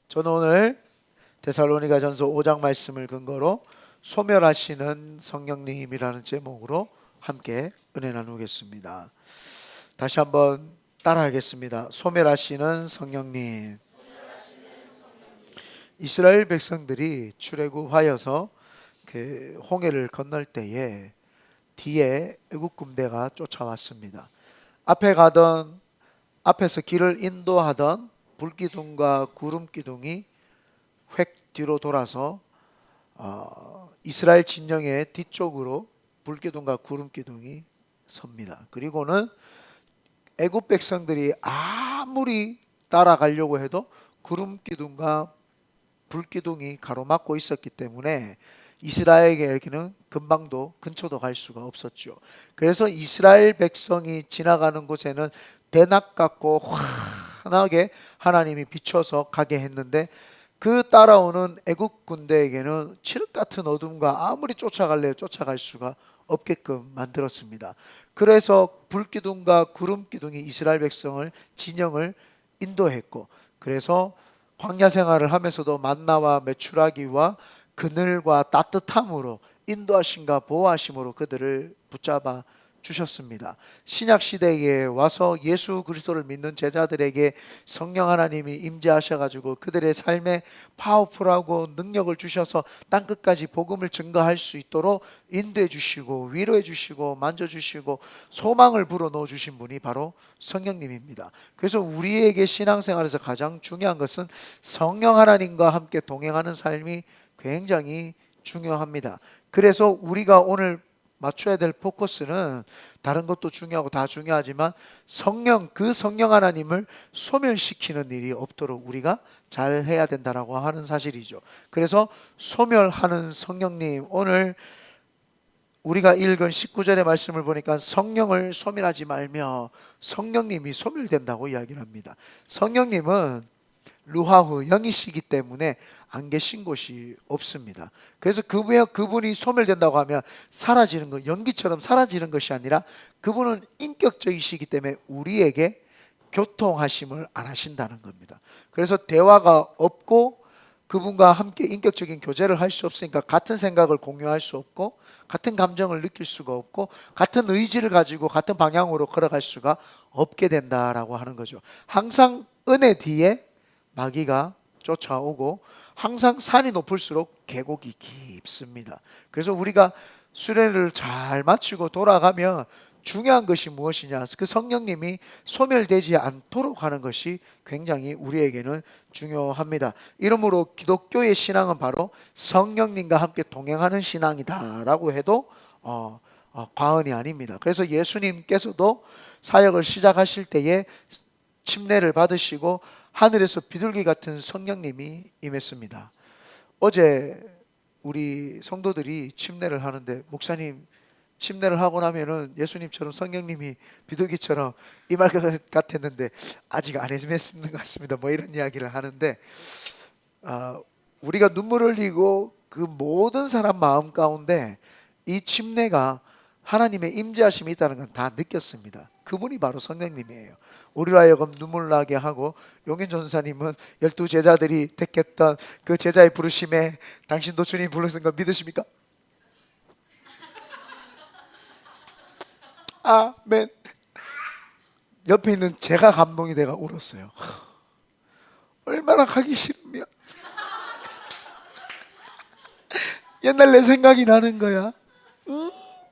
저는 오늘 데살로니가전서 5장 말씀을 근거로 소멸하시는 성령님이라는 제목으로 함께 은혜 나누겠습니다. 다시 한번 따라하겠습니다. 소멸하시는 성령님. 이스라엘 백성들이 출애굽하여서 그 홍해를 건널 때에 뒤에 애국 군대가 쫓아왔습니다. 앞에서 길을 인도하던 불기둥과 구름기둥이 획 뒤로 돌아서 이스라엘 진영의 뒤쪽으로 불기둥과 구름기둥이 섭니다. 그리고는 애굽 백성들이 아무리 따라가려고 해도 구름기둥과 불기둥이 가로막고 있었기 때문에 이스라엘에게는 금방도 근처도 갈 수가 없었죠. 그래서 이스라엘 백성이 지나가는 곳에는 대낮 같고 환하게 하나님이 비춰서 가게 했는데, 그 따라오는 애국 군대에게는 칠흑 같은 어둠과 아무리 쫓아갈래야 쫓아갈 수가 없게끔 만들었습니다. 그래서 불기둥과 구름기둥이 이스라엘 백성을 진영을 인도했고, 그래서 광야 생활을 하면서도 만나와 메추라기와 그늘과 따뜻함으로 인도하심과 보호하심으로 그들을 붙잡아 주셨습니다. 신약 시대에 와서 예수 그리스도를 믿는 제자들에게 성령 하나님이 임재하셔가지고 그들의 삶에 파워풀하고 능력을 주셔서 땅끝까지 복음을 증거할 수 있도록 인도해 주시고 위로해 주시고 만져주시고 소망을 불어넣어 주신 분이 바로 성령님입니다. 그래서 우리에게 신앙생활에서 가장 중요한 것은 성령 하나님과 함께 동행하는 삶이 굉장히 중요합니다. 그래서 우리가 오늘 맞춰야 될 포커스는 다른 것도 중요하고 다 중요하지만 그 성령 하나님을 소멸시키는 일이 없도록 우리가 잘 해야 된다라고 하는 사실이죠. 그래서 소멸하는 성령님, 오늘 우리가 읽은 19절의 말씀을 보니까 성령을 소멸하지 말며 성령님이 소멸된다고 이야기를 합니다. 성령님은 루하후 영이시기 때문에 안 계신 곳이 없습니다. 그래서 그분이 소멸된다고 하면 사라지는 것, 연기처럼 사라지는 것이 아니라 그분은 인격적이시기 때문에 우리에게 교통하심을 안 하신다는 겁니다. 그래서 대화가 없고 그분과 함께 인격적인 교제를 할 수 없으니까 같은 생각을 공유할 수 없고 같은 감정을 느낄 수가 없고 같은 의지를 가지고 같은 방향으로 걸어갈 수가 없게 된다라고 하는 거죠. 항상 은혜 뒤에 마귀가 쫓아오고 항상 산이 높을수록 계곡이 깊습니다. 그래서 우리가 수련을 잘 마치고 돌아가면 중요한 것이 무엇이냐, 그 성령님이 소멸되지 않도록 하는 것이 굉장히 우리에게는 중요합니다. 이러므로 기독교의 신앙은 바로 성령님과 함께 동행하는 신앙이다라고 해도 과언이 아닙니다. 그래서 예수님께서도 사역을 시작하실 때에 침례를 받으시고 하늘에서 비둘기 같은 성령님이 임했습니다. 어제 우리 성도들이 침례를 하는데, 목사님 침례를 하고 나면은 예수님처럼 성령님이 비둘기처럼 임할 것 같았는데 아직 안 임했는 것 같습니다. 뭐 이런 이야기를 하는데, 우리가 눈물을 흘리고 그 모든 사람 마음 가운데 이 침례가 하나님의 임재하심이 있다는 건 다 느꼈습니다. 그분이 바로 성령님이에요. 우리로 하여금 눈물 나게 하고, 용인 전사님은 12 제자들이 택했던 그 제자의 부르심에 당신도 주님 부르신 거 믿으십니까? 아멘. 옆에 있는 제가 감동이 돼가 울었어요. 얼마나 가기 싫으면 옛날 내 생각이 나는 거야.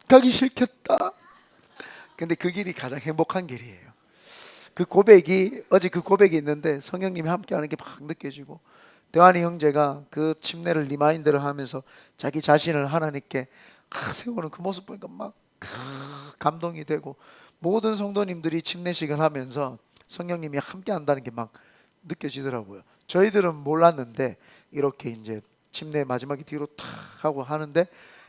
가기 싫겠다. 근데 그 길이 가장 행복한 길이에요. 어제 그 고백이 있는데 성령님이 함께하는 게 막 느껴지고, 대환이 형제가 그 침례를 리마인드를 하면서 자기 자신을 하나님께 세우는 그 모습 보니까 막 감동이 되고, 모든 성도님들이 침례식을 하면서 성령님이 함께한다는 게 막 느껴지더라고요. 저희들은 몰랐는데 이렇게 이제 침례 마지막에 뒤로 탁 하고 하는데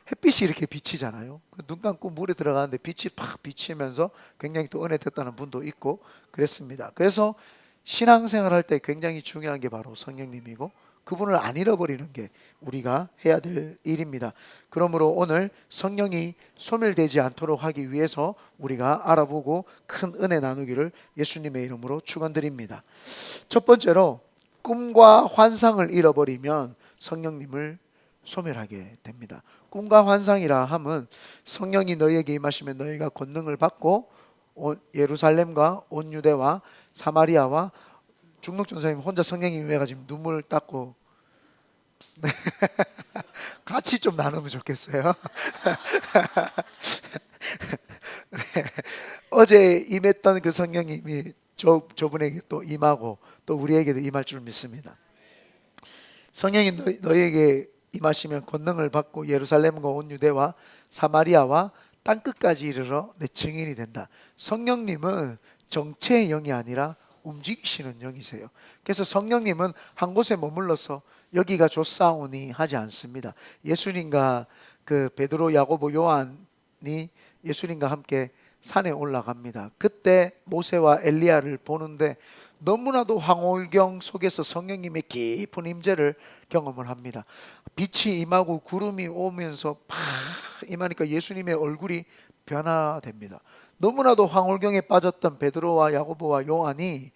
햇빛이 이렇게 비치잖아요. 눈 감고 물에 들어가는데 빛이 팍 비치면서 굉장히 또 은혜 됐다는 분도 있고 그랬습니다. 그래서 신앙생활 할 때 굉장히 중요한 게 바로 성령님이고, 그분을 안 잃어버리는 게 우리가 해야 될 일입니다. 그러므로 오늘 성령이 소멸되지 않도록 하기 위해서 우리가 알아보고 큰 은혜 나누기를 예수님의 이름으로 축원드립니다. 첫 번째로 꿈과 환상을 잃어버리면 성령님을 소멸하게 됩니다. 꿈과 환상이라 함은 성령이 너희에게 임하시면 너희가 권능을 받고 예루살렘과 온 유대와 사마리아와 중록전 선생님 혼자 성령이 임해가지고 눈물 닦고 같이 좀 나누면 좋겠어요. 어제 임했던 그 성령님이 저분에게 또 임하고 또 우리에게도 임할 줄 믿습니다. 성령이 너희에게 임하시면 권능을 받고 예루살렘과 온 유대와 사마리아와 땅끝까지 이르러 내 증인이 된다. 성령님은 정체의 영이 아니라 움직이시는 영이세요. 그래서 성령님은 한 곳에 머물러서 여기가 좋사오니 하지 않습니다. 예수님과 그 베드로, 야고보, 요한이 예수님과 함께 산에 올라갑니다. 그때 모세와 엘리야를 보는데 너무나도 황홀경 속에서 성령님의 깊은 임재를 경험을 합니다. 빛이 임하고 구름이 오면서 팍 임하니까 예수님의 얼굴이 변화됩니다. 너무나도 황홀경에 빠졌던 베드로와 야고보와 요한이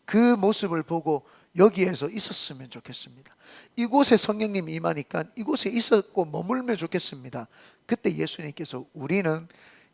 그 모습을 보고 여기에서 있었으면 좋겠습니다. 이곳에 성령님이 임하니까 이곳에 있었고 머물면 좋겠습니다. 그때 예수님께서 우리는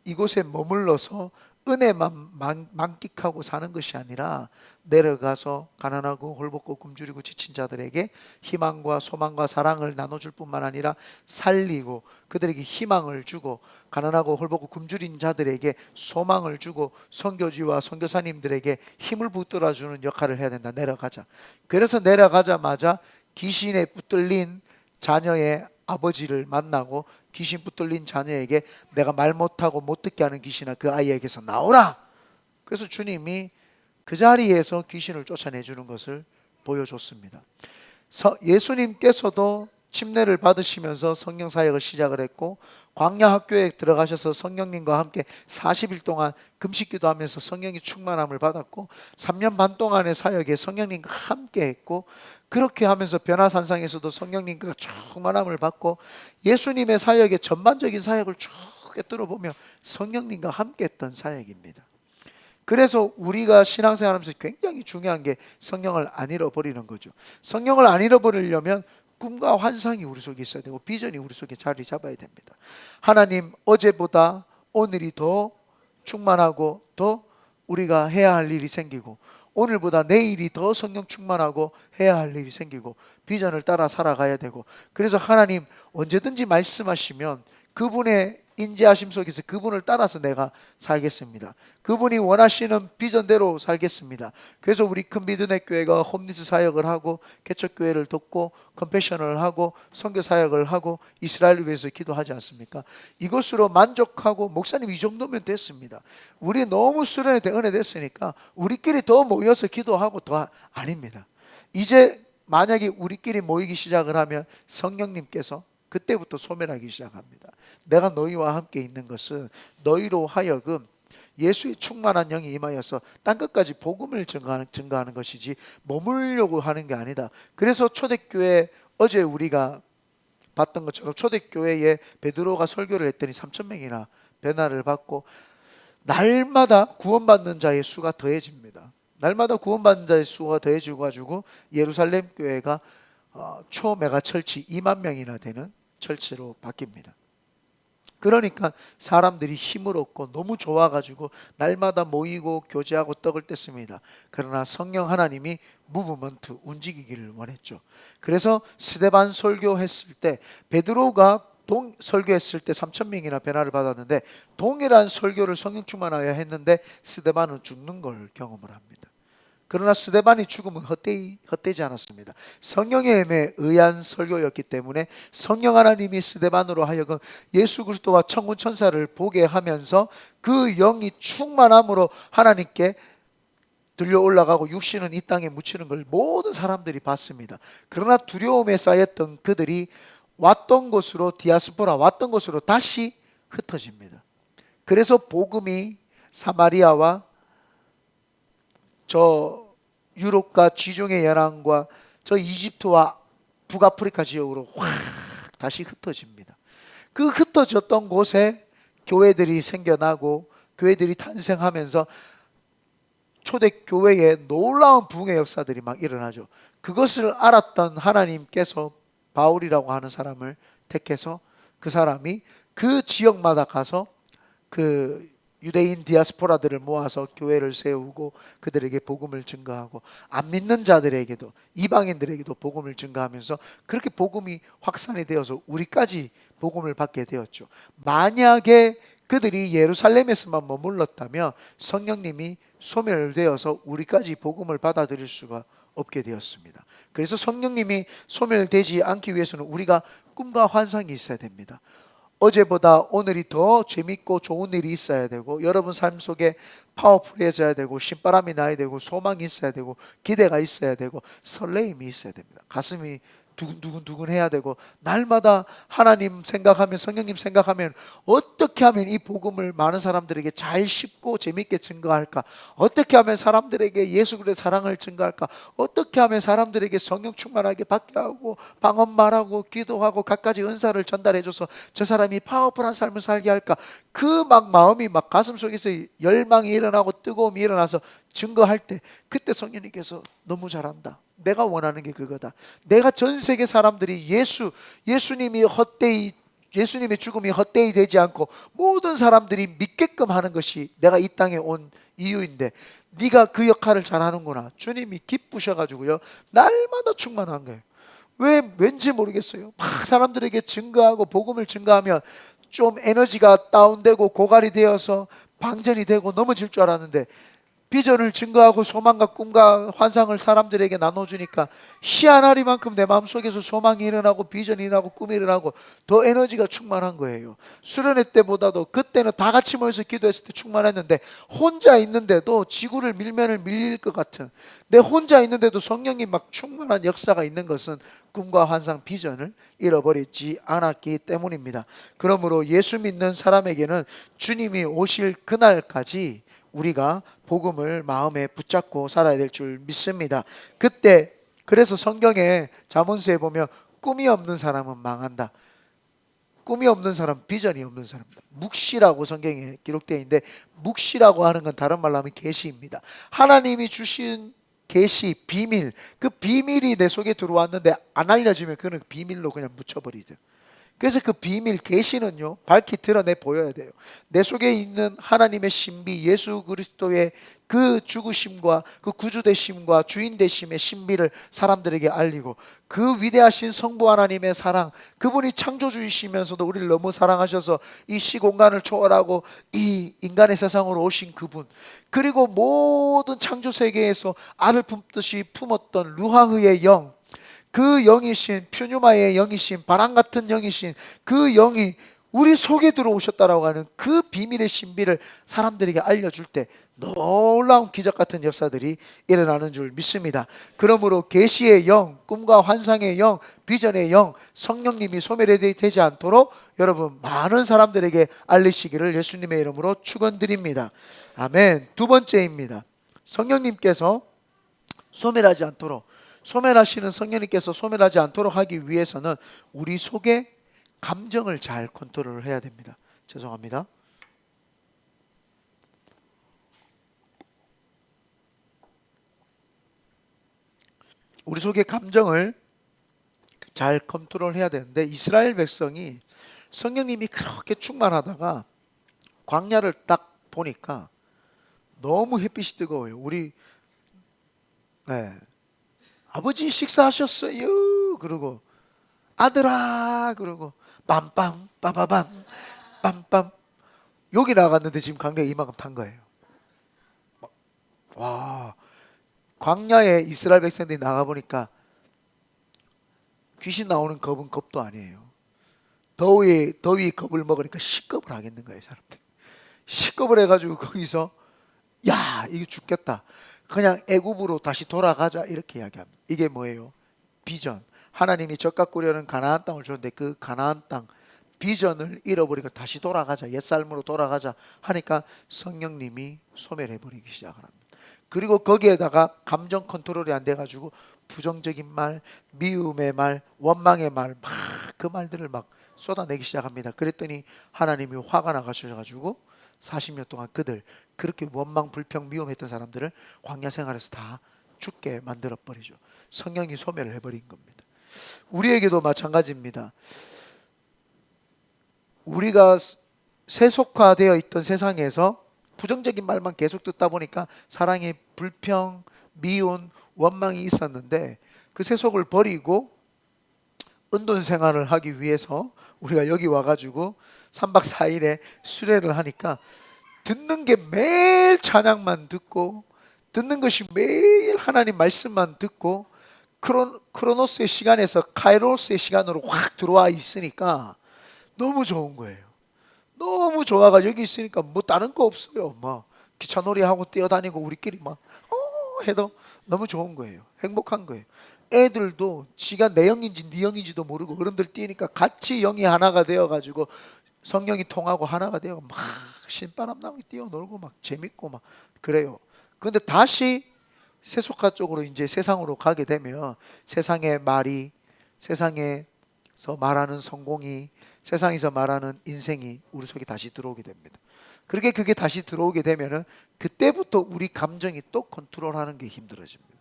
이곳에 머물러서 은혜만 만끽하고 사는 것이 아니라 내려가서 가난하고 홀벗고 굶주리고 지친 자들에게 희망과 소망과 사랑을 나눠줄 뿐만 아니라 살리고 그들에게 희망을 주고 가난하고 홀벗고 굶주린 자들에게 소망을 주고 선교지와 선교사님들에게 힘을 붙들어주는 역할을 해야 된다. 내려가자. 그래서 내려가자마자 귀신에 붙들린 자녀의 아버지를 만나고 귀신 붙들린 자녀에게 내가 말 못하고 못 듣게 하는 귀신아 그 아이에게서 나오라. 그래서 주님이 그 자리에서 귀신을 쫓아내주는 것을 보여줬습니다. 예수님께서도 침례를 받으시면서 성령 사역을 시작을 했고 광야 학교에 들어가셔서 성령님과 함께 40일 동안 금식 기도하면서 성령의 충만함을 받았고 3년 반 동안의 사역에 성령님과 함께 했고 그렇게 하면서 변화산상에서도 성령님과 충만함을 받고 예수님의 사역의 전반적인 사역을 쭉 꿰뚫어보면 성령님과 함께 했던 사역입니다. 그래서 우리가 신앙생활하면서 굉장히 중요한 게 성령을 안 잃어버리는 거죠. 성령을 안 잃어버리려면 꿈과 환상이 우리 속에 있어야 되고 비전이 우리 속에 자리 잡아야 됩니다. 하나님 어제보다 오늘이 더 충만하고 더 우리가 해야 할 일이 생기고 오늘보다 내일이 더 성령 충만하고 해야 할 일이 생기고 비전을 따라 살아가야 되고 그래서 하나님 언제든지 말씀하시면 그분의 인지하심 속에서 그분을 따라서 내가 살겠습니다. 그분이 원하시는 비전대로 살겠습니다. 그래서 우리 큰비드네 교회가 홈리스 사역을 하고 개척교회를 돕고 컴패션을 하고 선교 사역을 하고 이스라엘을 위해서 기도하지 않습니까? 이것으로 만족하고 목사님 이 정도면 됐습니다. 우리 너무 수련회 은혜 됐으니까 우리끼리 더 모여서 기도하고 더 아닙니다. 이제 만약에 우리끼리 모이기 시작을 하면 성령님께서 그때부터 소멸하기 시작합니다. 내가 너희와 함께 있는 것은 너희로 하여금 예수의 충만한 영이 임하여서 땅끝까지 복음을 증거하는 것이지 머물려고 하는 게 아니다. 그래서 초대교회 어제 우리가 봤던 것처럼 초대교회에 베드로가 설교를 했더니 3,000명이나 변화를 받고 날마다 구원받는 자의 수가 더해집니다. 날마다 구원받는 자의 수가 더해지고 가지고 예루살렘 교회가 초메가 철치 2만 명이나 되는 철치로 바뀝니다. 그러니까 사람들이 힘을 얻고 너무 좋아가지고 날마다 모이고 교제하고 떡을 뗐습니다. 그러나 성령 하나님이 무브먼트 움직이기를 원했죠. 그래서 스데반 설교했을 때 베드로가 설교했을 때 3,000명이나 변화를 받았는데 동일한 설교를 성령 충만하여 했는데 스데반은 죽는 걸 경험을 합니다. 그러나 스데반이 죽음은 헛되지 않았습니다. 성령의 힘에 의한 설교였기 때문에 성령 하나님이 스데반으로 하여금 예수 그리스도와 천군 천사를 보게 하면서 그 영이 충만함으로 하나님께 들려 올라가고 육신은 이 땅에 묻히는 걸 모든 사람들이 봤습니다. 그러나 두려움에 쌓였던 그들이 왔던 곳으로 디아스포라 왔던 곳으로 다시 흩어집니다. 그래서 복음이 사마리아와 저 유럽과 지중해 연안과 저 이집트와 북아프리카 지역으로 확 다시 흩어집니다. 그 흩어졌던 곳에 교회들이 생겨나고 교회들이 탄생하면서 초대교회에 놀라운 부흥의 역사들이 막 일어나죠. 그것을 알았던 하나님께서 바울이라고 하는 사람을 택해서 그 사람이 그 지역마다 가서 그 유대인 디아스포라들을 모아서 교회를 세우고 그들에게 복음을 증거하고 안 믿는 자들에게도 이방인들에게도 복음을 증거하면서 그렇게 복음이 확산이 되어서 우리까지 복음을 받게 되었죠. 만약에 그들이 예루살렘에서만 머물렀다면 성령님이 소멸되어서 우리까지 복음을 받아들일 수가 없게 되었습니다. 그래서 성령님이 소멸되지 않기 위해서는 우리가 꿈과 환상이 있어야 됩니다. 어제보다 오늘이 더 재밌고 좋은 일이 있어야 되고, 여러분 삶 속에 파워풀해져야 되고, 신바람이 나야 되고, 소망이 있어야 되고, 기대가 있어야 되고, 설레임이 있어야 됩니다. 가슴이 두근두근 해야 되고, 날마다 하나님 생각하면, 성령님 생각하면 어떻게 하면 이 복음을 많은 사람들에게 잘 쉽고 재밌게 증거할까? 어떻게 하면 사람들에게 예수 그리스도의 사랑을 증거할까? 어떻게 하면 사람들에게 성령 충만하게 받게 하고 방언 말하고 기도하고 갖가지 은사를 전달해줘서 저 사람이 파워풀한 삶을 살게 할까? 그 막 마음이 막 가슴 속에서 열망이 일어나고 뜨거움이 일어나서 증거할 때, 그때 성령님께서 너무 잘한다, 내가 원하는 게 그거다, 내가 전 세계 사람들이 예수님의 죽음이 헛되이 되지 않고 모든 사람들이 믿게끔 하는 것이 내가 이 땅에 온 이유인데 네가 그 역할을 잘하는구나. 주님이 기쁘셔가지고요, 날마다 충만한 거예요. 왠지 모르겠어요. 막 사람들에게 증거하고 복음을 증거하면 좀 에너지가 다운되고 고갈이 되어서 방전이 되고 넘어질 줄 알았는데, 비전을 증거하고 소망과 꿈과 환상을 사람들에게 나눠주니까 희한하리만큼 내 마음속에서 소망이 일어나고 비전이 일어나고 꿈이 일어나고 더 에너지가 충만한 거예요. 수련회 때보다도 그때는 다 같이 모여서 기도했을 때 충만했는데, 혼자 있는데도 지구를 밀면을 밀릴 것 같은, 내 혼자 있는데도 성령이 막 충만한 역사가 있는 것은 꿈과 환상 비전을 잃어버리지 않았기 때문입니다. 그러므로 예수 믿는 사람에게는 주님이 오실 그날까지 우리가 복음을 마음에 붙잡고 살아야 될 줄 믿습니다. 그때 그래서 성경에 잠언서에 보면 꿈이 없는 사람은 망한다, 꿈이 없는 사람, 비전이 없는 사람이다, 묵시라고 성경에 기록되어 있는데, 묵시라고 하는 건 다른 말로 하면 계시입니다. 하나님이 주신 계시, 비밀, 그 비밀이 내 속에 들어왔는데 안 알려지면 그는 비밀로 그냥 묻혀버리죠. 그래서 그 비밀, 계시는요, 밝히 드러내 보여야 돼요. 내 속에 있는 하나님의 신비, 예수 그리스도의 그 죽으심과 그 구주되심과 주인되심의 신비를 사람들에게 알리고, 그 위대하신 성부 하나님의 사랑, 그분이 창조주이시면서도 우리를 너무 사랑하셔서 이 시공간을 초월하고 이 인간의 세상으로 오신 그분, 그리고 모든 창조 세계에서 알을 품듯이 품었던 루하흐의 영, 그 영이신, 퓨뉴마의 영이신, 바람 같은 영이신 그 영이 우리 속에 들어오셨다라고 하는 그 비밀의 신비를 사람들에게 알려줄 때 놀라운 기적 같은 역사들이 일어나는 줄 믿습니다. 그러므로 계시의 영, 꿈과 환상의 영, 비전의 영, 성령님이 소멸되지 않도록 여러분 많은 사람들에게 알리시기를 예수님의 이름으로 축원드립니다. 아멘. 두 번째입니다. 성령님께서 소멸하지 않도록, 소멸하시는 성령님께서 소멸하지 않도록 하기 위해서는 우리 속에 감정을 잘 컨트롤을 해야 됩니다. 죄송합니다. 우리 속의 감정을 잘 컨트롤해야 되는데, 이스라엘 백성이 성령님이 그렇게 충만하다가 광야를 딱 보니까 너무 햇빛이 뜨거워요. 우리 아버지 식사하셨어요? 그러고 아들아 그러고 빰빰 빠바밤 빰빰, 여기 나갔는데 지금 광야에 이만큼 탄 거예요. 와, 광야에 이스라엘 백성들이 나가보니까 귀신 나오는 겁은 겁도 아니에요. 더위 겁을 먹으니까 식겁을 하겠는 거예요. 사람들 식겁을 해가지고 거기서 야 이거 죽겠다, 그냥 애굽으로 다시 돌아가자 이렇게 이야기합니다. 이게 뭐예요? 비전. 하나님이 젖과 꿀이라는 가나안 땅을 줬는데 그 가나안 땅 비전을 잃어버리고 다시 돌아가자, 옛삶으로 돌아가자 하니까 성령님이 소멸해버리기 시작합니다. 그리고 거기에다가 감정 컨트롤이 안 돼가지고 부정적인 말, 미움의 말, 원망의 말, 막 그 말들을 막 쏟아내기 시작합니다. 그랬더니 하나님이 화가 나가셔가지고 40년 동안 그들 그렇게 원망, 불평, 미움했던 사람들을 광야 생활에서 다 죽게 만들어 버리죠. 성령이 소멸을 해버린 겁니다. 우리에게도 마찬가지입니다. 우리가 세속화되어 있던 세상에서 부정적인 말만 계속 듣다 보니까 사랑이 불평, 미운, 원망이 있었는데 그 세속을 버리고 은돈 생활을 하기 위해서 우리가 여기 와가지고 3박 4일에 수련을 하니까 듣는 게 매일 찬양만 듣고 듣는 것이 매일 하나님 말씀만 듣고 크로노스의 시간에서 카이로스의 시간으로 확 들어와 있으니까 너무 좋은 거예요. 너무 좋아가 여기 있으니까 뭐 다른 거 없어요. 막 기차놀이 하고 뛰어다니고 우리끼리 막 해도 너무 좋은 거예요. 행복한 거예요. 애들도 지가 내 영인지 네 영인지도 모르고 어른들 뛰니까 같이 영이 하나가 되어가지고 성령이 통하고 하나가 되어 막 신바람 나고 뛰어놀고 막 재밌고 막 그래요. 그런데 다시 세속화 쪽으로 이제 세상으로 가게 되면 세상의 말이, 세상에서 말하는 성공이, 세상에서 말하는 인생이 우리 속에 다시 들어오게 됩니다. 그게 다시 들어오게 되면은 그때부터 우리 감정이 또 컨트롤하는 게 힘들어집니다.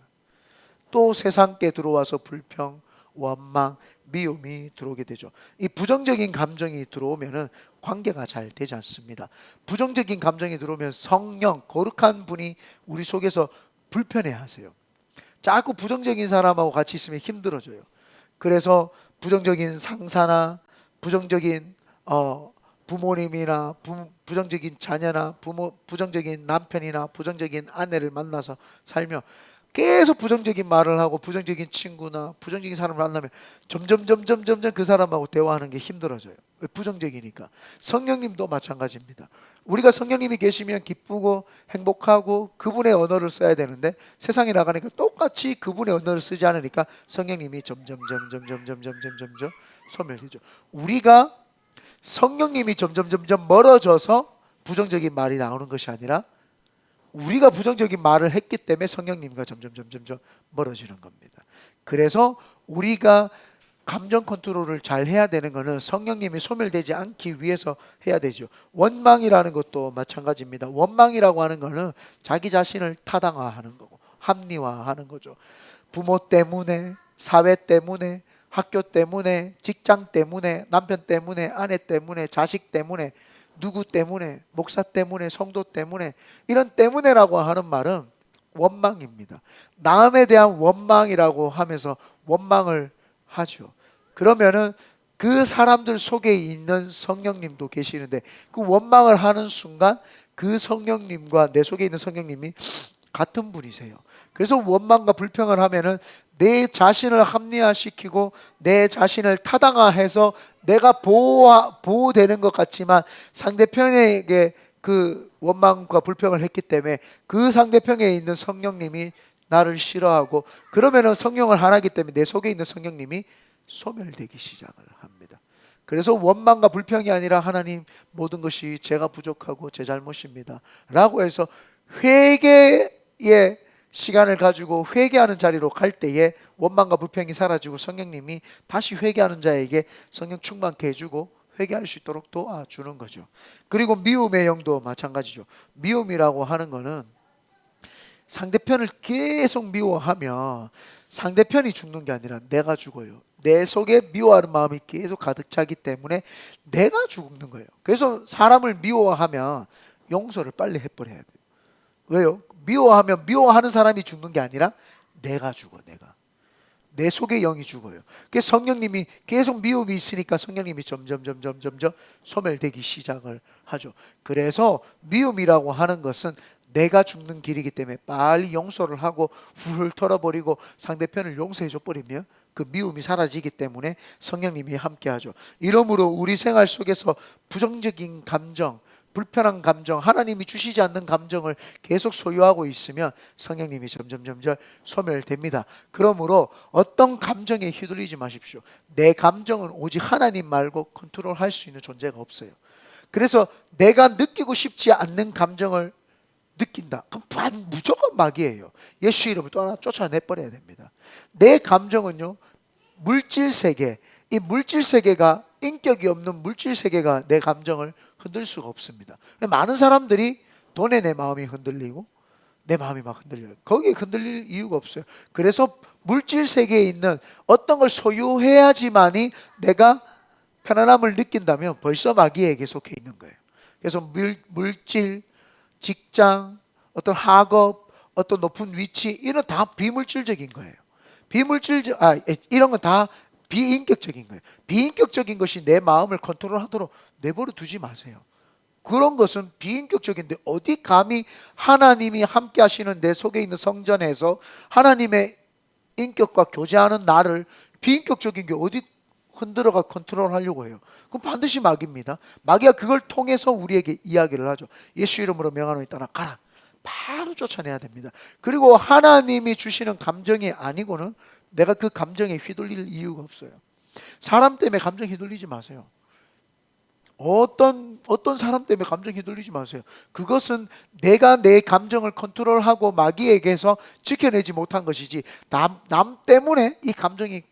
또 세상께 들어와서 불평, 원망, 미움이 들어오게 되죠. 이 부정적인 감정이 들어오면은 관계가 잘 되지 않습니다. 부정적인 감정이 들어오면 성령, 거룩한 분이 우리 속에서 불편해하세요. 자꾸 부정적인 사람하고 같이 있으면 힘들어져요. 그래서 부정적인 상사나 부정적인 부모님이나 부정적인 자녀나 부정적인 남편이나 부정적인 아내를 만나서 살며 계속 부정적인 말을 하고 부정적인 친구나 부정적인 사람을 만나면 점점 그 사람하고 대화하는 게 힘들어져요. 왜? 부정적이니까. 성령님도 마찬가지입니다. 우리가 성령님이 계시면 기쁘고 행복하고 그분의 언어를 써야 되는데 세상에 나가니까 똑같이 그분의 언어를 쓰지 않으니까 성령님이 점점 소멸되죠. 우리가 성령님이 점점 멀어져서 부정적인 말이 나오는 것이 아니라 우리가 부정적인 말을 했기 때문에 성령님과 점점 멀어지는 겁니다. 그래서 우리가 감정 컨트롤을 잘 해야 되는 것은 성령님이 소멸되지 않기 위해서 해야 되죠. 원망이라는 것도 마찬가지입니다. 원망이라고 하는 것은 자기 자신을 타당화하는 거고 합리화하는 거죠. 부모 때문에, 사회 때문에, 학교 때문에, 직장 때문에, 남편 때문에, 아내 때문에, 자식 때문에, 누구 때문에, 목사 때문에, 성도 때문에, 이런 때문에라고 하는 말은 원망입니다. 남에 대한 원망이라고 하면서 원망을 하죠. 그러면은 그 사람들 속에 있는 성령님도 계시는데 그 원망을 하는 순간 그 성령님과 내 속에 있는 성령님이 같은 분이세요. 그래서 원망과 불평을 하면은 내 자신을 합리화시키고 내 자신을 타당화해서 내가 보호되는 것 같지만 상대편에게 그 원망과 불평을 했기 때문에 그 상대편에 있는 성령님이 나를 싫어하고 그러면은 성령을 하나이기 때문에 내 속에 있는 성령님이 소멸되기 시작을 합니다. 그래서 원망과 불평이 아니라 하나님 모든 것이 제가 부족하고 제 잘못입니다 라고 해서 회개의 시간을 가지고 회개하는 자리로 갈 때에 원망과 불평이 사라지고 성령님이 다시 회개하는 자에게 성령 충만케 해주고 회개할 수 있도록 도와주는 거죠. 그리고 미움의 영도 마찬가지죠. 미움이라고 하는 거는 상대편을 계속 미워하면 상대편이 죽는 게 아니라 내가 죽어요. 내 속에 미워하는 마음이 계속 가득 차기 때문에 내가 죽는 거예요. 그래서 사람을 미워하면 용서를 빨리 해버려야 돼요. 왜요? 미워하면 미워하는 사람이 죽는 게 아니라 내가 죽어. 내 속의 영이 죽어요. 그래서 성령님이 계속 미움이 있으니까 성령님이 점점 소멸되기 시작을 하죠. 그래서 미움이라고 하는 것은 내가 죽는 길이기 때문에 빨리 용서를 하고 훌훌 털어버리고 상대편을 용서해 줘버리면 그 미움이 사라지기 때문에 성령님이 함께하죠. 이러므로 우리 생활 속에서 부정적인 감정, 불편한 감정, 하나님이 주시지 않는 감정을 계속 소유하고 있으면 성령님이 점점 소멸됩니다. 그러므로 어떤 감정에 휘둘리지 마십시오. 내 감정은 오직 하나님 말고 컨트롤할 수 있는 존재가 없어요. 그래서 내가 느끼고 싶지 않는 감정을 느낀다. 그럼 무조건 마귀예요. 예수 이름을 또 하나 쫓아내버려야 됩니다. 내 감정은요, 물질 세계, 이 물질 세계가 인격이 없는 물질 세계가 내 감정을 흔들 수가 없습니다. 많은 사람들이 돈에 내 마음이 흔들리고 내 마음이 막 흔들려요. 거기에 흔들릴 이유가 없어요. 그래서 물질 세계에 있는 어떤 걸 소유해야지만이 내가 편안함을 느낀다면 벌써 마귀에게 속해 있는 거예요. 그래서 물질, 직장, 어떤 학업, 어떤 높은 위치, 이런 다 비물질적인 거예요. 이런 건 다 비인격적인 거예요. 비인격적인 것이 내 마음을 컨트롤하도록 내버려 두지 마세요. 그런 것은 비인격적인데 어디 감히 하나님이 함께 하시는 내 속에 있는 성전에서 하나님의 인격과 교제하는 나를 비인격적인 게 어디 흔들어가 컨트롤하려고 해요. 그럼 반드시 마귀입니다. 마귀가 그걸 통해서 우리에게 이야기를 하죠. 예수 이름으로 명하노니 떠나 가라. 바로 쫓아내야 됩니다. 그리고 하나님이 주시는 감정이 아니고는 내가 그 감정에 휘둘릴 이유가 없어요. 사람 때문에 감정 휘둘리지 마세요. 어떤 사람 때문에 감정 휘둘리지 마세요. 그것은 내가 내 감정을 컨트롤하고 마귀에게서 지켜내지 못한 것이지 남 때문에 이 감정이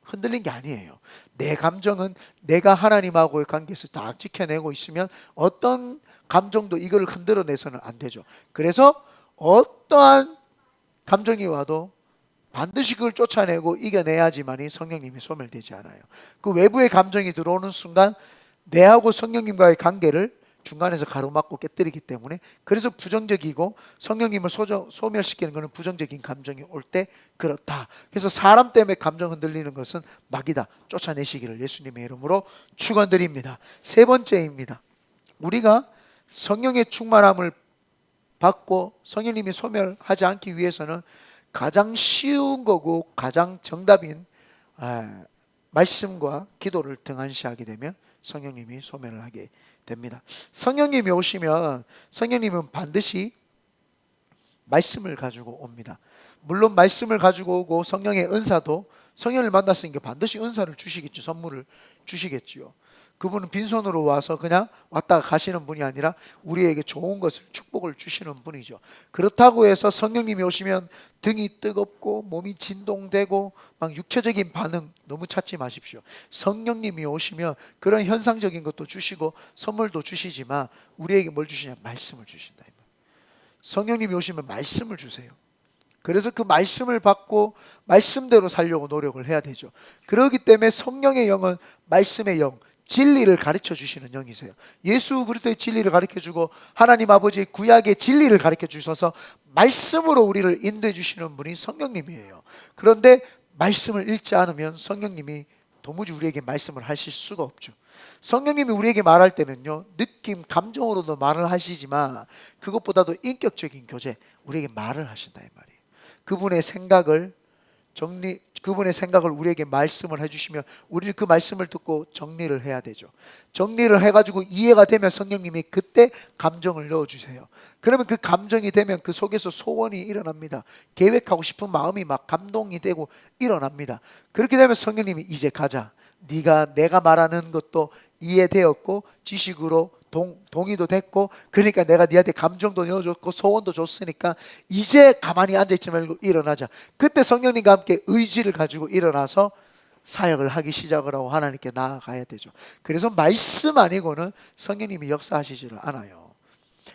흔들린 게 아니에요. 내 감정은 내가 하나님하고의 관계에서 다 지켜내고 있으면 어떤 감정도 이걸 흔들어내서는 안 되죠. 그래서 어떠한 감정이 와도 반드시 그걸 쫓아내고 이겨내야지만이 성령님이 소멸되지 않아요. 그 외부의 감정이 들어오는 순간 내하고 성령님과의 관계를 중간에서 가로막고 깨뜨리기 때문에, 그래서 부정적이고 성령님을 소멸시키는 것은 부정적인 감정이 올 때 그렇다. 그래서 사람 때문에 감정 흔들리는 것은 마귀다. 쫓아내시기를 예수님의 이름으로 축원드립니다. 세 번째입니다. 우리가 성령의 충만함을 받고 성령님이 소멸하지 않기 위해서는 가장 쉬운 거고 가장 정답인 말씀과 기도를 등한시하게 되면 성령님이 소멸을 하게 됩니다. 성령님이 오시면 성령님은 반드시 말씀을 가지고 옵니다. 물론 말씀을 가지고 오고 성령의 은사도 성령을 만났으니까 반드시 은사를 주시겠죠. 선물을 주시겠지요. 그분은 빈손으로 와서 그냥 왔다가 가시는 분이 아니라 우리에게 좋은 것을, 축복을 주시는 분이죠. 그렇다고 해서 성령님이 오시면 등이 뜨겁고 몸이 진동되고 막 육체적인 반응 너무 찾지 마십시오. 성령님이 오시면 그런 현상적인 것도 주시고 선물도 주시지만 우리에게 뭘 주시냐? 말씀을 주신다. 성령님이 오시면 말씀을 주세요. 그래서 그 말씀을 받고 말씀대로 살려고 노력을 해야 되죠. 그렇기 때문에 성령의 영은 말씀의 영, 진리를 가르쳐 주시는 영이세요. 예수 그리스도의 진리를 가르쳐 주고 하나님 아버지의 구약의 진리를 가르쳐 주셔서 말씀으로 우리를 인도해 주시는 분이 성령님이에요. 그런데 말씀을 읽지 않으면 성령님이 도무지 우리에게 말씀을 하실 수가 없죠. 성령님이 우리에게 말할 때는요, 느낌, 감정으로도 말을 하시지만 그것보다도 인격적인 교제, 우리에게 말을 하신다 이 말이에요. 그분의 생각을 우리에게 말씀을 해주시면 우리는 그 말씀을 듣고 정리를 해야 되죠. 정리를 해가지고 이해가 되면 성령님이 그때 감정을 넣어주세요. 그러면 그 감정이 되면 그 속에서 소원이 일어납니다. 계획하고 싶은 마음이 막 감동이 되고 일어납니다. 그렇게 되면 성령님이 이제 가자. 내가 말하는 것도 이해되었고 지식으로 동의도 됐고, 그러니까 내가 네한테 감정도 넣어줬고 소원도 줬으니까 이제 가만히 앉아있지 말고 일어나자. 그때 성령님과 함께 의지를 가지고 일어나서 사역을 하기 시작을 하고 하나님께 나아가야 되죠. 그래서 말씀 아니고는 성령님이 역사하시지를 않아요.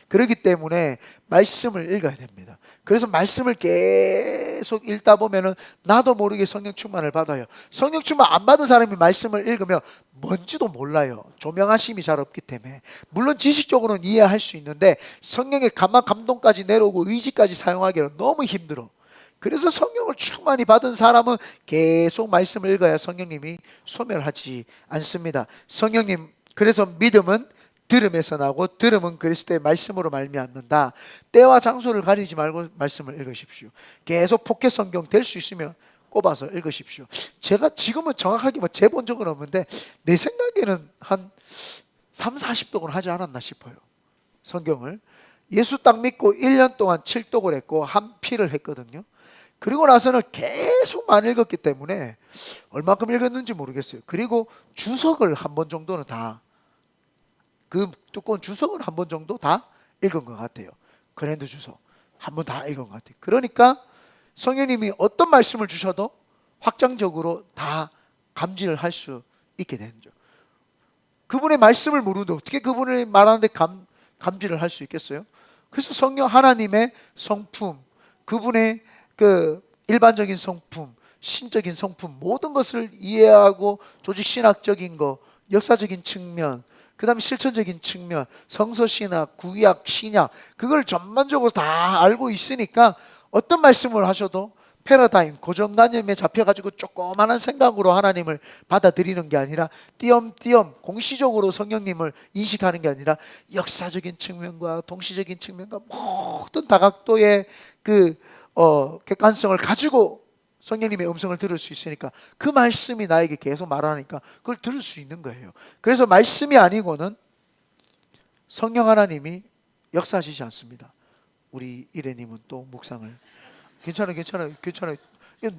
그렇기 때문에 말씀을 읽어야 됩니다. 그래서 말씀을 계속 읽다 보면은 나도 모르게 성령 충만을 받아요. 성령 충만 안 받은 사람이 말씀을 읽으면 뭔지도 몰라요. 조명하심이 잘 없기 때문에. 물론 지식적으로는 이해할 수 있는데 성령의 감동까지 내려오고 의지까지 사용하기는 너무 힘들어. 그래서 성령을 충만히 받은 사람은 계속 말씀을 읽어야 성령님이 소멸하지 않습니다. 그래서 믿음은 들음에서 나고 들음은 그리스도의 말씀으로 말미암는다. 때와 장소를 가리지 말고 말씀을 읽으십시오. 계속 포켓 성경 될 수 있으면 꼽아서 읽으십시오. 제가 지금은 정확하게 재본 적은 없는데 내 생각에는 한 3, 40독은 하지 않았나 싶어요. 성경을. 예수 딱 믿고 1년 동안 7독을 했고 한 필을 했거든요. 그리고 나서는 계속 많이 읽었기 때문에 얼마큼 읽었는지 모르겠어요. 그리고 주석을 한 번 정도는 그 두꺼운 주석은 한 번 정도 다 읽은 것 같아요. 그랜드 주석 한 번 다 읽은 것 같아요. 그러니까 성령님이 어떤 말씀을 주셔도 확장적으로 다 감지를 할 수 있게 되는 거죠. 그분의 말씀을 모르는데 어떻게 그분을 말하는데 감지를 할 수 있겠어요? 그래서 성령 하나님의 성품, 그분의 그 일반적인 성품, 신적인 성품, 모든 것을 이해하고 조직 신학적인 거, 역사적인 측면, 그 다음에 실천적인 측면, 성서신학, 구약, 신약, 그걸 전반적으로 다 알고 있으니까 어떤 말씀을 하셔도 패러다임, 고정관념에 잡혀가지고 조그만한 생각으로 하나님을 받아들이는 게 아니라 띄엄띄엄 공시적으로 성령님을 인식하는 게 아니라 역사적인 측면과 동시적인 측면과 모든 다각도의 그 객관성을 가지고 성령님의 음성을 들을 수 있으니까 그 말씀이 나에게 계속 말하니까 그걸 들을 수 있는 거예요. 그래서 말씀이 아니고는 성령 하나님이 역사하시지 않습니다. 우리 이래님은 또 묵상을 괜찮아요.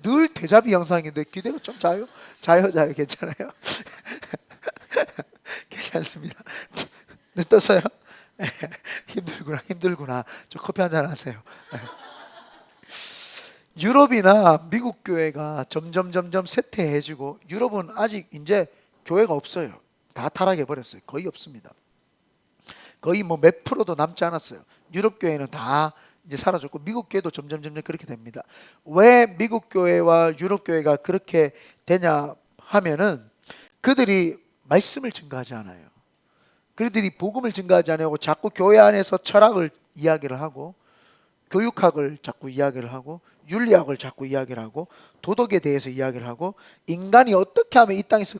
늘 대자비 영상인데 기대가 좀 자요? 자요. 괜찮아요. 괜찮습니다. 눈 떴어요? 힘들구나. 저 커피 한잔 하세요. 유럽이나 미국 교회가 점점 쇠퇴해지고, 유럽은 아직 이제 교회가 없어요. 다 타락해 버렸어요. 거의 없습니다. 거의 뭐 몇 프로도 남지 않았어요. 유럽 교회는 다 이제 사라졌고, 미국 교회도 점점 그렇게 됩니다. 왜 미국 교회와 유럽 교회가 그렇게 되냐 하면은 그들이 말씀을 증거하지 않아요. 그들이 복음을 증거하지 않고 자꾸 교회 안에서 철학을 이야기를 하고, 교육학을 자꾸 이야기를 하고, 윤리학을 자꾸 이야기를 하고, 도덕에 대해서 이야기를 하고, 인간이 어떻게 하면 이 땅에서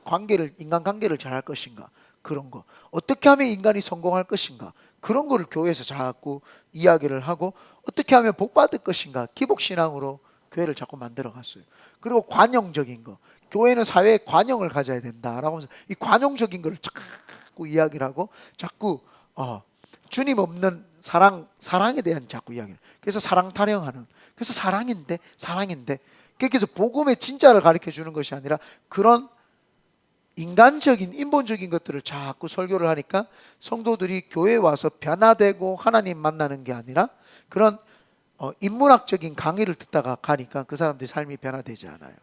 인간관계를 잘할 것인가, 그런 거, 어떻게 하면 인간이 성공할 것인가, 그런 거를 교회에서 자꾸 이야기를 하고, 어떻게 하면 복 받을 것인가, 기복신앙으로 교회를 자꾸 만들어 갔어요. 그리고 관용적인 거, 교회는 사회에 관용을 가져야 된다라고 하면서 이 관용적인 거를 자꾸 이야기를 하고, 자꾸 주님 없는 사랑에 대한 자꾸 이야기를, 그래서 사랑 타령하는, 그래서 사랑인데 그렇게 해서 복음의 진짜를 가르쳐 주는 것이 아니라 그런 인간적인 인본적인 것들을 자꾸 설교를 하니까 성도들이 교회에 와서 변화되고 하나님 만나는 게 아니라 그런 인문학적인 강의를 듣다가 가니까 그 사람들이 삶이 변화되지 않아요.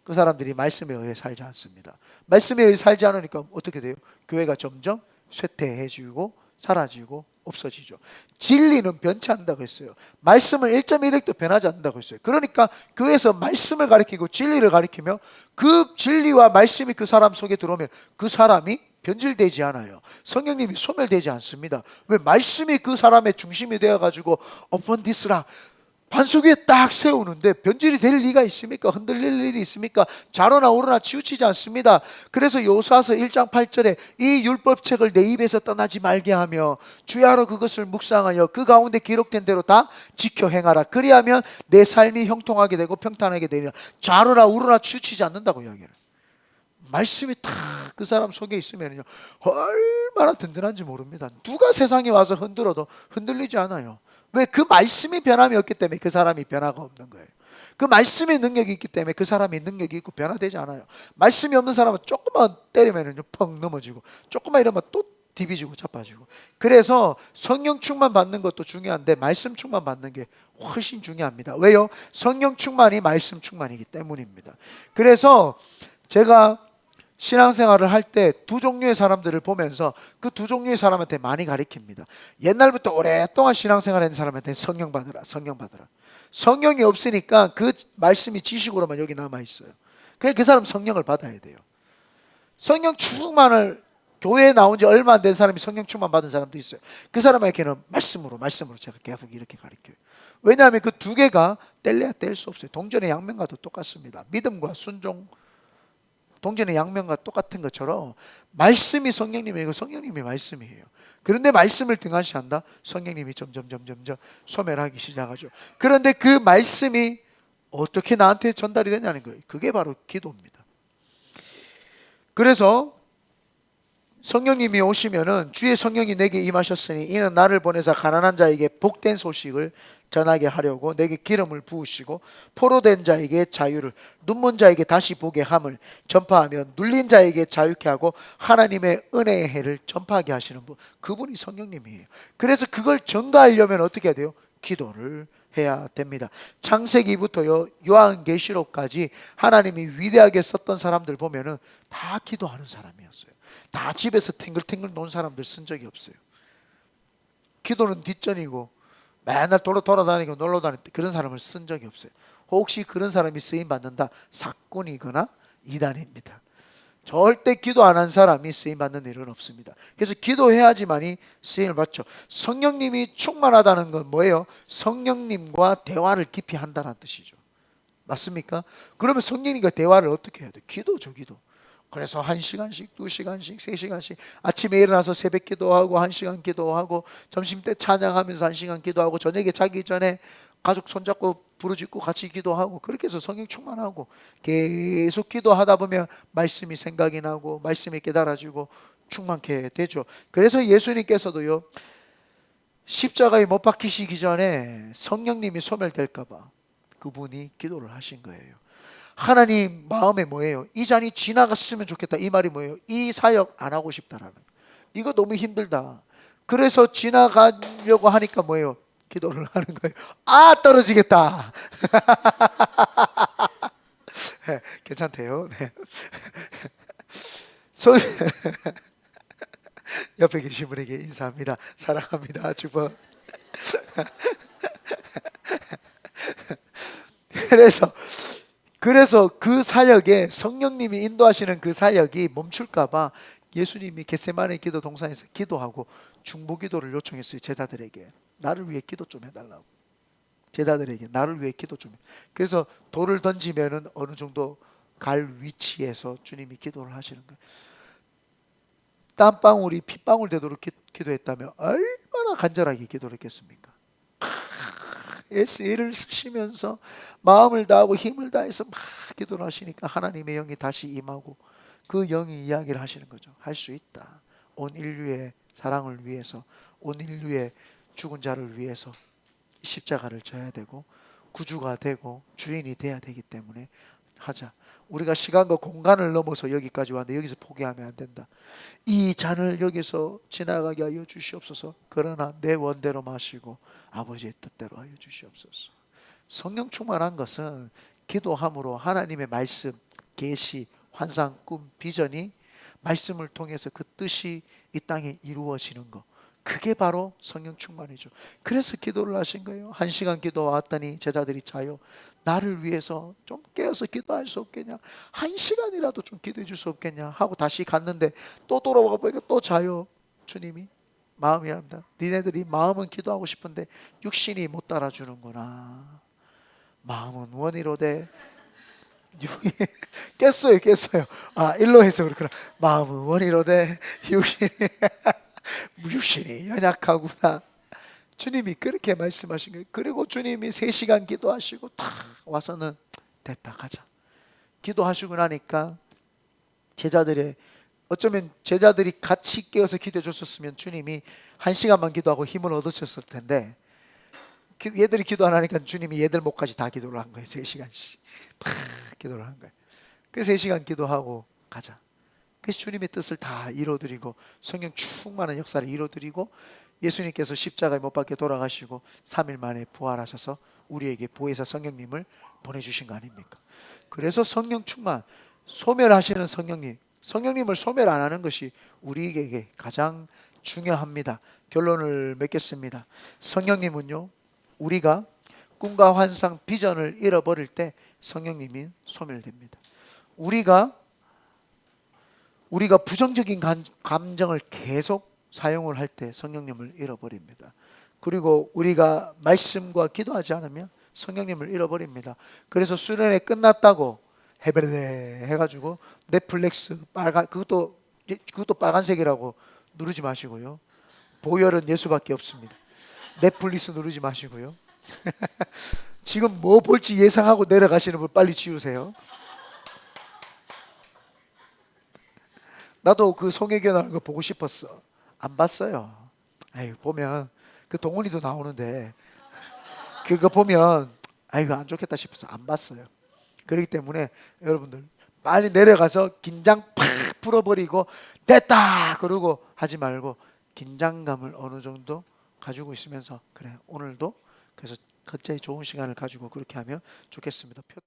그 사람들이 말씀에 의해 살지 않습니다. 말씀에 의해 살지 않으니까 어떻게 돼요? 교회가 점점 쇠퇴해지고 사라지고 없어지죠. 진리는 변치 않는다고 했어요. 말씀은 1.1핵도 변하지 않는다고 했어요. 그러니까 교회에서 말씀을 가르치고 진리를 가르치며 그 진리와 말씀이 그 사람 속에 들어오면 그 사람이 변질되지 않아요. 성령님이 소멸되지 않습니다. 왜? 말씀이 그 사람의 중심이 되어가지고 upon this rock, 반석 위에 딱 세우는데 변질이 될 리가 있습니까? 흔들릴 일이 있습니까? 좌로나 우로나 치우치지 않습니다. 그래서 여호수아서 1장 8절에 이 율법책을 내 입에서 떠나지 말게 하며 주야로 그것을 묵상하여 그 가운데 기록된 대로 다 지켜 행하라. 그리하면 내 삶이 형통하게 되고 평탄하게 되리라. 좌로나 우로나 치우치지 않는다고 이야기를. 말씀이 딱 그 사람 속에 있으면요, 얼마나 든든한지 모릅니다. 누가 세상에 와서 흔들어도 흔들리지 않아요. 왜? 그 말씀이 변함이 없기 때문에 그 사람이 변화가 없는 거예요. 그 말씀의 능력이 있기 때문에 그 사람이 능력이 있고 변화되지 않아요. 말씀이 없는 사람은 조금만 때리면 펑 넘어지고, 조금만 이러면 또 디비지고 자빠지고. 그래서 성령 충만 받는 것도 중요한데 말씀 충만 받는 게 훨씬 중요합니다. 왜요? 성령 충만이 말씀 충만이기 때문입니다. 그래서 제가 신앙생활을 할 때 두 종류의 사람들을 보면서 그 두 종류의 사람한테 많이 가르칩니다. 옛날부터 오랫동안 신앙생활하는 사람한테 성령 받으라. 성령이 없으니까 그 말씀이 지식으로만 여기 남아있어요. 그래서 그 사람 성령을 받아야 돼요. 성령 충만을, 교회에 나온 지 얼마 안 된 사람이 성령 충만 받은 사람도 있어요. 그 사람에게는 말씀으로 제가 계속 이렇게 가르쳐요. 왜냐하면 그 두 개가 뗄래야 뗄 수 없어요. 동전의 양면과도 똑같습니다. 믿음과 순종, 동전의 양면과 똑같은 것처럼 말씀이 성령님이고 성령님이 말씀이에요. 그런데 말씀을 등한시한다? 성령님이 점점 소멸하기 시작하죠. 그런데 그 말씀이 어떻게 나한테 전달이 되냐는 거예요. 그게 바로 기도입니다. 그래서 성령님이 오시면은 주의 성령이 내게 임하셨으니 이는 나를 보내사 가난한 자에게 복된 소식을 전하게 하려고 내게 기름을 부으시고 포로된 자에게 자유를, 눈먼 자에게 다시 보게 함을 전파하며 눌린 자에게 자유케 하고 하나님의 은혜의 해를 전파하게 하시는 분, 그분이 성령님이에요. 그래서 그걸 전가하려면 어떻게 해야 돼요? 기도를 해야 됩니다. 창세기부터요 요한계시록까지 하나님이 위대하게 썼던 사람들 보면은 다 기도하는 사람이었어요. 다 집에서 팅글팅글 논 사람들 쓴 적이 없어요. 기도는 뒷전이고 맨날 돌아다니고 놀러 다닐 때 그런 사람을 쓴 적이 없어요. 혹시 그런 사람이 쓰임 받는다, 사꾼이거나 이단입니다. 절대 기도 안 한 사람이 쓰임 받는 일은 없습니다. 그래서 기도해야지만이 쓰임을 받죠. 성령님이 충만하다는 건 뭐예요? 성령님과 대화를 깊이 한다는 뜻이죠. 맞습니까? 그러면 성령님과 대화를 어떻게 해야 돼? 기도죠, 기도. 그래서 1시간씩, 2시간씩, 3시간씩 아침에 일어나서 새벽 기도하고 1시간 기도하고 점심때 찬양하면서 1시간 기도하고 저녁에 자기 전에 가족 손잡고 부르짖고 같이 기도하고 그렇게 해서 성령 충만하고 계속 기도하다 보면 말씀이 생각이 나고 말씀이 깨달아지고 충만케 되죠. 그래서 예수님께서도요, 십자가에 못 박히시기 전에 성령님이 소멸될까 봐 그분이 기도를 하신 거예요. 하나님 마음에 뭐예요? 이 잔이 지나갔으면 좋겠다. 이 말이 뭐예요? 이 사역 안 하고 싶다라는 거예요. 이거 너무 힘들다. 그래서 지나가려고 하니까 뭐예요? 기도를 하는 거예요. 아, 떨어지겠다. 네, 괜찮대요. 네. 옆에 계신 분에게 인사합니다. 사랑합니다. 주번. 그래서 그 사역에 성령님이 인도하시는 그 사역이 멈출까봐 예수님이 겟세마네 기도 동산에서 기도하고 중보기도를 요청했어요. 제자들에게 나를 위해 기도 좀 해달라고. 제자들에게 나를 위해 기도 좀 해. 그래서 돌을 던지면은 어느 정도 갈 위치에서 주님이 기도를 하시는 거예요. 땀방울이 핏방울 되도록 기도했다면 얼마나 간절하게 기도를 했겠습니까? 애를 쓰시면서 마음을 다하고 힘을 다해서 막 기도를 하시니까 하나님의 영이 다시 임하고 그 영이 이야기를 하시는 거죠. 할 수 있다. 온 인류의 사랑을 위해서, 온 인류의 죽은 자를 위해서 십자가를 져야 되고 구주가 되고 주인이 돼야 되기 때문에 하자. 우리가 시간과 공간을 넘어서 여기까지 왔는데 여기서 포기하면 안 된다. 이 잔을 여기서 지나가게 하여 주시옵소서. 그러나 내 원대로 마시고 아버지의 뜻대로 하여 주시옵소서. 성령 충만한 것은 기도함으로 하나님의 말씀, 계시, 환상, 꿈, 비전이 말씀을 통해서 그 뜻이 이 땅에 이루어지는 것, 그게 바로 성령 충만이죠. 그래서 기도를 하신 거예요. 1시간 기도왔더니 제자들이 자요. 나를 위해서 좀 깨어서 기도할 수 없겠냐? 1시간이라도 좀 기도해 줄 수 없겠냐? 하고 다시 갔는데 또 돌아와 보니까 또 자요. 주님이 마음이랍니다. 니네들이 마음은 기도하고 싶은데 육신이 못 따라주는구나. 마음은 원이로되 깼어요. 아, 일로 해서 그렇구나. 마음은 원이로되 육신이 연약하구나. 주님이 그렇게 말씀하신 거예요. 그리고 주님이 3시간 기도하시고 다 와서는 됐다 가자. 기도하시고 나니까 어쩌면 제자들이 같이 깨어서 기도해 줬었으면 주님이 1시간만 기도하고 힘을 얻으셨을 텐데 얘들이 기도 안 하니까 주님이 얘들 목까지 다 기도를 한 거예요. 3시간씩 막 기도를 한 거예요. 그래서 3시간 기도하고 가자. 그래서 주님의 뜻을 다 이뤄드리고 성령 충만한 역사를 이뤄드리고 예수님께서 십자가에 못 박혀 돌아가시고 3일 만에 부활하셔서 우리에게 보혜사 성령님을 보내주신 거 아닙니까? 그래서 성령 충만, 소멸하시는 성령님을 소멸 안 하는 것이 우리에게 가장 중요합니다. 결론을 맺겠습니다. 성령님은요, 우리가 꿈과 환상, 비전을 잃어버릴 때 성령님이 소멸됩니다. 우리가 부정적인 감정을 계속 사용을 할 때 성령님을 잃어버립니다. 그리고 우리가 말씀과 기도하지 않으면 성령님을 잃어버립니다. 그래서 수련회 끝났다고 해벨레 해가지고 넷플릭스 그것도 빨간색이라고 누르지 마시고요. 보혈은 예수밖에 없습니다. 넷플릭스 누르지 마시고요. 지금 뭐 볼지 예상하고 내려가시는 분 빨리 지우세요. 나도 그 송혜교나는 거 보고 싶었어. 안 봤어요. 아유, 보면 그 동훈이도 나오는데 그거 보면 아이고 안 좋겠다 싶어서 안 봤어요. 그렇기 때문에 여러분들 빨리 내려가서 긴장 팍 풀어버리고 됐다 그러고 하지 말고 긴장감을 어느 정도 가지고 있으면서 그래 오늘도 그래서 각자의 좋은 시간을 가지고 그렇게 하면 좋겠습니다.